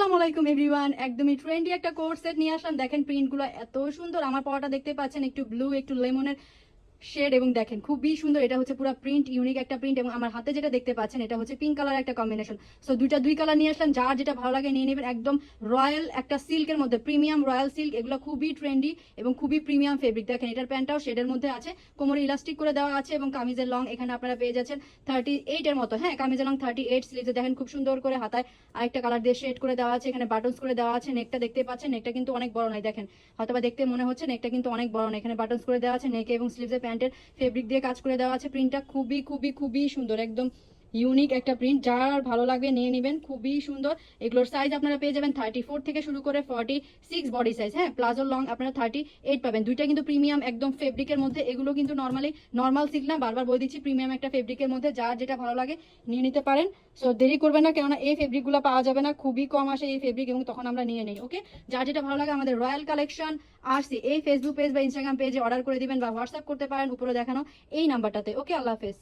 আসসালামু আলাইকুম এভরিওয়ান, একদমই ট্রেন্ডি একটা কোট সেট নিয়ে আসলাম। দেখেন প্রিন্টগুলো এত সুন্দর। আমার পরাটা দেখতে পাচ্ছেন একটু ব্লু একটু লেমনের শেড, এবং দেখেন খুবই সুন্দর। এটা হচ্ছে পুরো প্রিন্ট, ইউনিক একটা প্রিন্ট, এবং আমার হাতে যেটা দেখতে পাচ্ছেন এটা হচ্ছে পিঙ্ক কালার একটা কম্বিনেশন। সো দুই কালার নিয়ে আসলাম, যার যেটা ভালো লাগে নিয়ে নেবেন। একদম রয়্যাল একটা সিল্কের মধ্যে, প্রিমিয়াম রয়্যাল সিল্ক, এগুলো খুবই ট্রেন্ডি এবং খুবই প্রিমিয়াম ফেব্রিক। দেখেন এটার প্যান্টটাও শেডের মধ্যে আছে, কোমরে ইলাস্টিক করে দেওয়া আছে, এবং কামিজের লং এখানে আপনারা পেয়ে যাচ্ছেন 38 এর মতো। হ্যাঁ, কামিজের লং 38, স্লিভে দেখেন খুব সুন্দর করে হাতায় আরেকটা কালার দিয়ে শেড করে দেওয়া আছে, এখানে বাটনস করে দেওয়া আছে। নেকটা দেখতে পাচ্ছেন, নেকটা কিন্তু অনেক বড় নয়, দেখেন হয়তো বা দেখতে মনে হচ্ছে নেকটা কিন্তু অনেক বড় নয়। এখানে বাটনস করে দেওয়া আছে নেকে, এবং স্লিভসে প্যান্টের ফেব্রিক দিয়ে কাজ করে দেওয়া আছে। প্রিন্টটা খুবই খুবই খুবই সুন্দর, একদম ইউনিক একটা প্রিন্ট। যার ভালো লাগবে নিয়ে নেবেন, খুবই সুন্দর। এগুলোর সাইজ আপনারা পেয়ে যাবেন 34 থেকে শুরু করে 46 বডি সাইজ। হ্যাঁ, প্লাজোর লং আপনারা 38 পাবেন। দুইটা কিন্তু প্রিমিয়াম একদম ফেব্রিকের মধ্যে। এগুলো কিন্তু নর্মাল সিল্ক না, বারবার বলে দিচ্ছি, প্রিমিয়াম একটা ফেব্রিকের মধ্যে। যার যেটা ভালো লাগে নিয়ে নিতে পারেন। সো দেরি করবেন না, কেননা এই ফেব্রিকগুলো পাওয়া যাবে না, খুবই কম আসে এই ফেব্রিক, এবং তখন আমরা নিয়ে নেই। ওকে, যার যেটা ভালো লাগে আমাদের রয়্যাল কালেকশন আসছে এই ফেসবুক পেজ বা ইনস্টাগ্রাম পেজে অর্ডার করে দিবেন, বা হোয়াটসঅ্যাপ করতে পারেন উপরে দেখানো এই নাম্বারটাতে। ওকে, আল্লাহ হাফেজ।